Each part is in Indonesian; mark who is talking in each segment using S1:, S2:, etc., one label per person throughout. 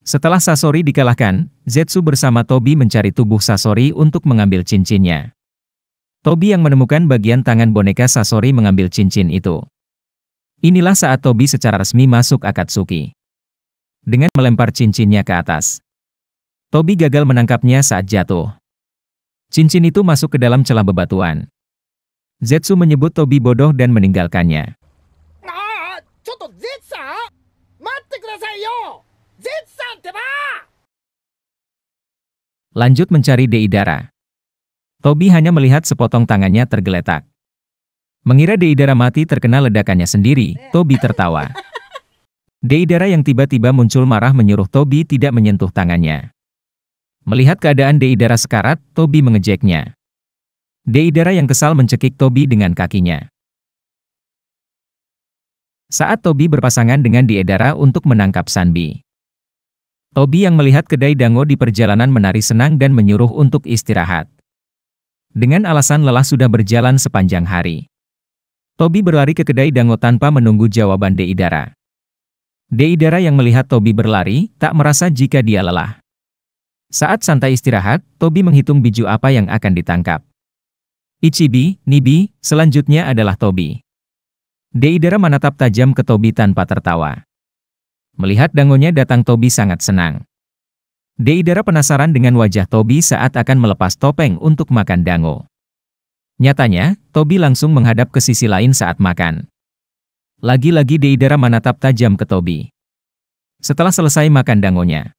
S1: Setelah Sasori dikalahkan, Zetsu bersama Tobi mencari tubuh Sasori untuk mengambil cincinnya. Tobi yang menemukan bagian tangan boneka Sasori mengambil cincin itu. Inilah saat Tobi secara resmi masuk Akatsuki. Dengan melempar cincinnya ke atas. Tobi gagal menangkapnya saat jatuh. Cincin itu masuk ke dalam celah bebatuan. Zetsu menyebut Tobi bodoh dan meninggalkannya. Lanjut mencari Deidara. Tobi hanya melihat sepotong tangannya tergeletak. Mengira Deidara mati terkena ledakannya sendiri, Tobi tertawa. Deidara yang tiba-tiba muncul marah menyuruh Tobi tidak menyentuh tangannya. Melihat keadaan Deidara sekarat, Tobi mengejeknya. Deidara yang kesal mencekik Tobi dengan kakinya. Saat Tobi berpasangan dengan Deidara untuk menangkap Sanbi. Tobi yang melihat kedai dango di perjalanan menari senang dan menyuruh untuk istirahat. Dengan alasan lelah sudah berjalan sepanjang hari. Tobi berlari ke kedai dango tanpa menunggu jawaban Deidara. Deidara yang melihat Tobi berlari, tak merasa jika dia lelah. Saat santai istirahat, Tobi menghitung biju apa yang akan ditangkap. Ichibi, Nibi, selanjutnya adalah Tobi. Deidara menatap tajam ke Tobi tanpa tertawa. Melihat dangonya datang, Tobi sangat senang. Deidara penasaran dengan wajah Tobi saat akan melepas topeng untuk makan dango. Nyatanya, Tobi langsung menghadap ke sisi lain saat makan. Lagi-lagi Deidara menatap tajam ke Tobi. Setelah selesai makan dangonya,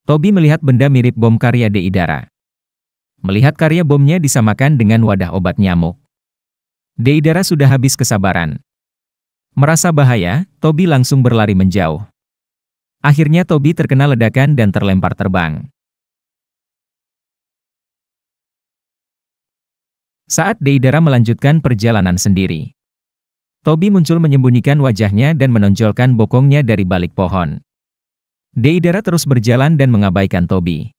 S1: Tobi melihat benda mirip bom karya Deidara. Melihat karya bomnya disamakan dengan wadah obat nyamuk. Deidara sudah habis kesabaran. Merasa bahaya, Tobi langsung berlari menjauh. Akhirnya Tobi terkena ledakan dan terlempar terbang. Saat Deidara melanjutkan perjalanan sendiri, Tobi muncul menyembunyikan wajahnya dan menonjolkan bokongnya dari balik pohon. Deidara terus berjalan dan mengabaikan Tobi.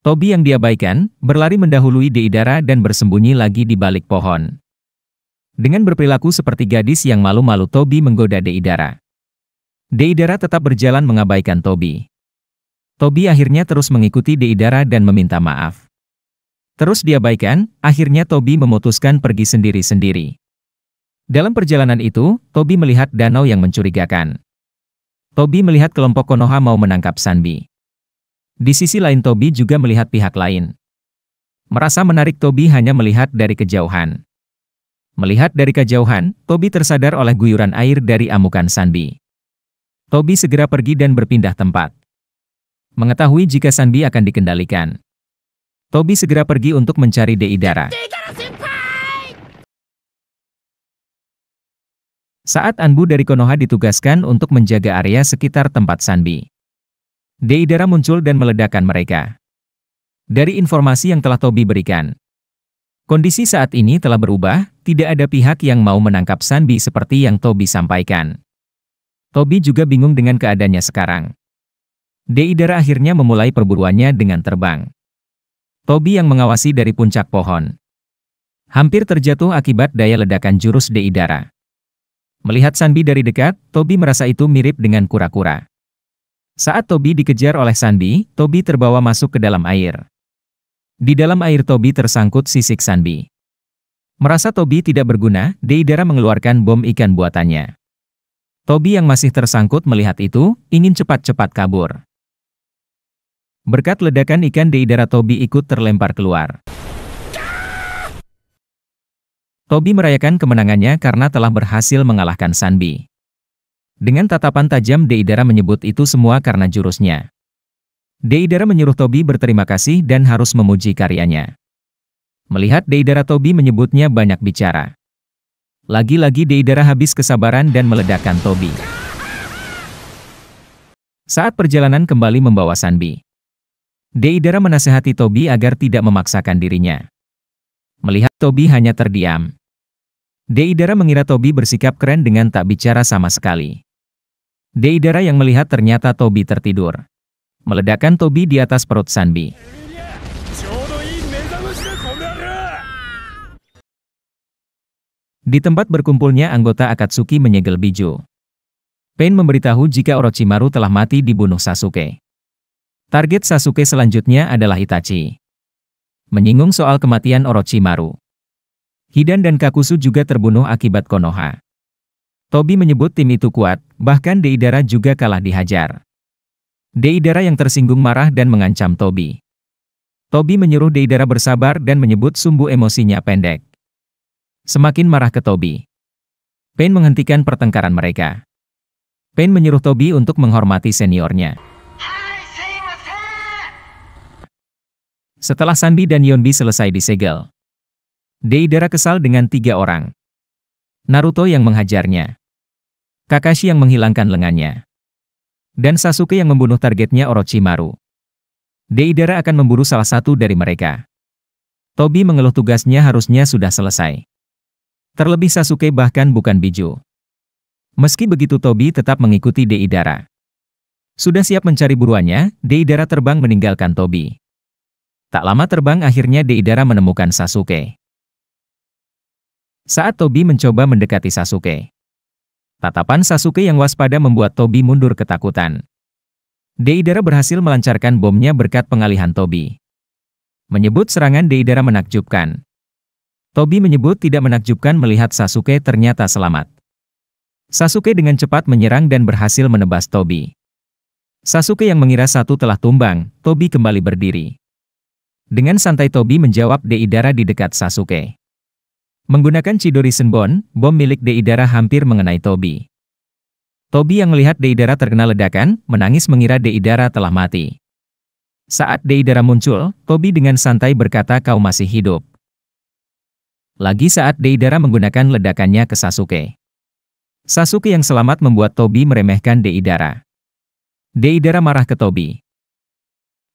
S1: Tobi yang diabaikan, berlari mendahului Deidara dan bersembunyi lagi di balik pohon. Dengan berperilaku seperti gadis yang malu-malu, Tobi menggoda Deidara. Deidara tetap berjalan mengabaikan Tobi. Tobi akhirnya terus mengikuti Deidara dan meminta maaf. Terus diabaikan, akhirnya Tobi memutuskan pergi sendiri-sendiri. Dalam perjalanan itu, Tobi melihat danau yang mencurigakan. Tobi melihat kelompok Konoha mau menangkap Sanbi. Di sisi lain Tobi juga melihat pihak lain. Merasa menarik, Tobi hanya melihat dari kejauhan. Melihat dari kejauhan, Tobi tersadar oleh guyuran air dari amukan Sanbi. Tobi segera pergi dan berpindah tempat. Mengetahui jika Sanbi akan dikendalikan, Tobi segera pergi untuk mencari Deidara. Saat Anbu dari Konoha ditugaskan untuk menjaga area sekitar tempat Sanbi, Deidara muncul dan meledakkan mereka. Dari informasi yang telah Tobi berikan, kondisi saat ini telah berubah, tidak ada pihak yang mau menangkap Sanbi seperti yang Tobi sampaikan. Tobi juga bingung dengan keadaannya sekarang. Deidara akhirnya memulai perburuannya dengan terbang. Tobi yang mengawasi dari puncak pohon. Hampir terjatuh akibat daya ledakan jurus Deidara. Melihat Sanbi dari dekat, Tobi merasa itu mirip dengan kura-kura. Saat Tobi dikejar oleh Sanbi, Tobi terbawa masuk ke dalam air. Di dalam air Tobi tersangkut sisik Sanbi. Merasa Tobi tidak berguna, Deidara mengeluarkan bom ikan buatannya. Tobi yang masih tersangkut melihat itu, ingin cepat-cepat kabur. Berkat ledakan ikan Deidara, Tobi ikut terlempar keluar. Tobi merayakan kemenangannya karena telah berhasil mengalahkan Sanbi. Dengan tatapan tajam Deidara menyebut itu semua karena jurusnya. Deidara menyuruh Tobi berterima kasih dan harus memuji karyanya. Melihat Deidara, Tobi menyebutnya banyak bicara. Lagi-lagi Deidara habis kesabaran dan meledakkan Tobi. Saat perjalanan kembali membawa Sanbi, Deidara menasihati Tobi agar tidak memaksakan dirinya. Melihat Tobi hanya terdiam, Deidara mengira Tobi bersikap keren dengan tak bicara sama sekali. Deidara yang melihat ternyata Tobi tertidur. Meledakkan Tobi di atas perut Sanbi. Di tempat berkumpulnya anggota Akatsuki menyegel Biju. Pain memberitahu jika Orochimaru telah mati dibunuh Sasuke. Target Sasuke selanjutnya adalah Itachi. Menyinggung soal kematian Orochimaru. Hidan dan Kakuzu juga terbunuh akibat Konoha. Tobi menyebut tim itu kuat, bahkan Deidara juga kalah dihajar. Deidara yang tersinggung marah dan mengancam Tobi. Tobi menyuruh Deidara bersabar dan menyebut sumbu emosinya pendek. Semakin marah ke Tobi, Pain menghentikan pertengkaran mereka. Pain menyuruh Tobi untuk menghormati seniornya. Setelah Sanbi dan Yonbi selesai disegel, Deidara kesal dengan 3 orang. Naruto yang menghajarnya, Kakashi yang menghilangkan lengannya, dan Sasuke yang membunuh targetnya Orochimaru. Deidara akan memburu salah satu dari mereka. Tobi mengeluh tugasnya harusnya sudah selesai. Terlebih Sasuke bahkan bukan Biju. Meski begitu Tobi tetap mengikuti Deidara. Sudah siap mencari buruannya, Deidara terbang meninggalkan Tobi. Tak lama terbang akhirnya Deidara menemukan Sasuke. Saat Tobi mencoba mendekati Sasuke, tatapan Sasuke yang waspada membuat Tobi mundur ketakutan. Deidara berhasil melancarkan bomnya berkat pengalihan Tobi. Menyebut serangan Deidara menakjubkan. Tobi menyebut tidak menakjubkan melihat Sasuke ternyata selamat. Sasuke dengan cepat menyerang dan berhasil menebas Tobi. Sasuke yang mengira satu telah tumbang, Tobi kembali berdiri. Dengan santai Tobi menjawab Deidara di dekat Sasuke. Menggunakan Chidori Senbon, bom milik Deidara hampir mengenai Tobi. Tobi yang melihat Deidara terkena ledakan, menangis mengira Deidara telah mati. Saat Deidara muncul, Tobi dengan santai berkata kau masih hidup. Lagi saat Deidara menggunakan ledakannya ke Sasuke. Sasuke yang selamat membuat Tobi meremehkan Deidara. Deidara marah ke Tobi.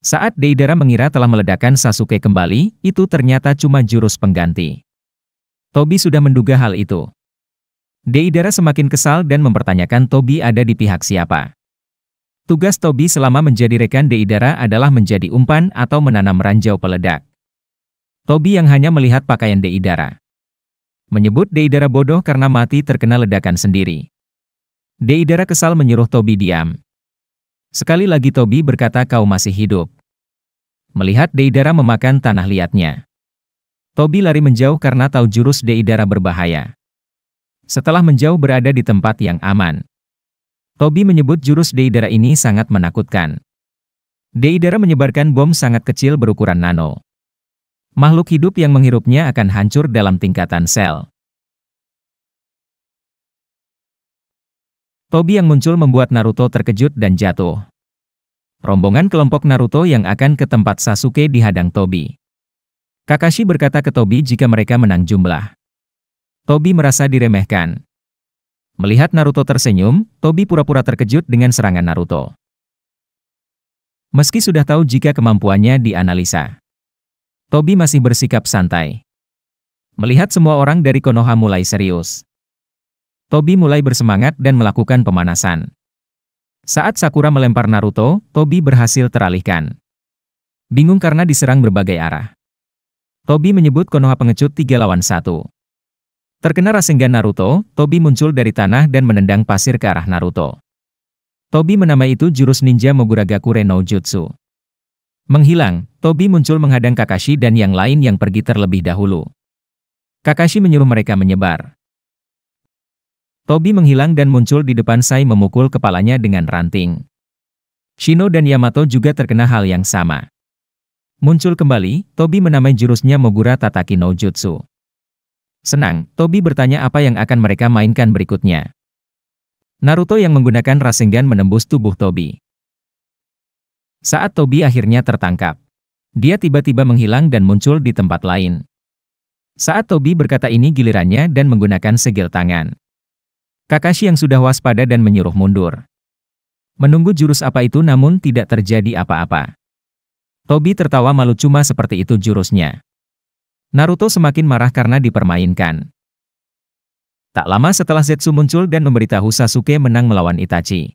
S1: Saat Deidara mengira telah meledakkan Sasuke kembali, itu ternyata cuma jurus pengganti. Tobi sudah menduga hal itu. Deidara semakin kesal dan mempertanyakan Tobi ada di pihak siapa. Tugas Tobi selama menjadi rekan Deidara adalah menjadi umpan atau menanam ranjau peledak. Tobi yang hanya melihat pakaian Deidara. Menyebut Deidara bodoh karena mati terkena ledakan sendiri. Deidara kesal menyuruh Tobi diam. Sekali lagi Tobi berkata kau masih hidup. Melihat Deidara memakan tanah liatnya, Tobi lari menjauh karena tahu jurus Deidara berbahaya. Setelah menjauh berada di tempat yang aman, Tobi menyebut jurus Deidara ini sangat menakutkan. Deidara menyebarkan bom sangat kecil berukuran nano. Makhluk hidup yang menghirupnya akan hancur dalam tingkatan sel. Tobi yang muncul membuat Naruto terkejut dan jatuh. Rombongan kelompok Naruto yang akan ke tempat Sasuke dihadang Tobi. Kakashi berkata ke Tobi jika mereka menang jumlah. Tobi merasa diremehkan. Melihat Naruto tersenyum, Tobi pura-pura terkejut dengan serangan Naruto. Meski sudah tahu jika kemampuannya dianalisa, Tobi masih bersikap santai. Melihat semua orang dari Konoha mulai serius, Tobi mulai bersemangat dan melakukan pemanasan. Saat Sakura melempar Naruto, Tobi berhasil teralihkan. Bingung karena diserang berbagai arah, Tobi menyebut Konoha pengecut 3 lawan 1. Terkena Rasengan Naruto, Tobi muncul dari tanah dan menendang pasir ke arah Naruto. Tobi menamai itu jurus ninja Moguragaku no Jutsu. Menghilang, Tobi muncul menghadang Kakashi dan yang lain yang pergi terlebih dahulu. Kakashi menyuruh mereka menyebar. Tobi menghilang dan muncul di depan Sai memukul kepalanya dengan ranting. Shino dan Yamato juga terkena hal yang sama. Muncul kembali, Tobi menamai jurusnya Mogura Tataki no Jutsu. Senang, Tobi bertanya apa yang akan mereka mainkan berikutnya. Naruto yang menggunakan Rasengan menembus tubuh Tobi. Saat Tobi akhirnya tertangkap, dia tiba-tiba menghilang dan muncul di tempat lain. Saat Tobi berkata ini gilirannya dan menggunakan segel tangan. Kakashi yang sudah waspada dan menyuruh mundur. Menunggu jurus apa itu namun tidak terjadi apa-apa. Tobi tertawa malu cuma seperti itu jurusnya. Naruto semakin marah karena dipermainkan. Tak lama setelah Zetsu muncul dan memberitahu Sasuke menang melawan Itachi,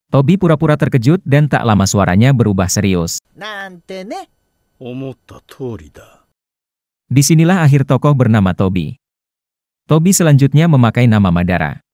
S1: Tobi pura-pura terkejut dan tak lama suaranya berubah serius. Disinilah akhir tokoh bernama Tobi. Tobi selanjutnya memakai nama Madara.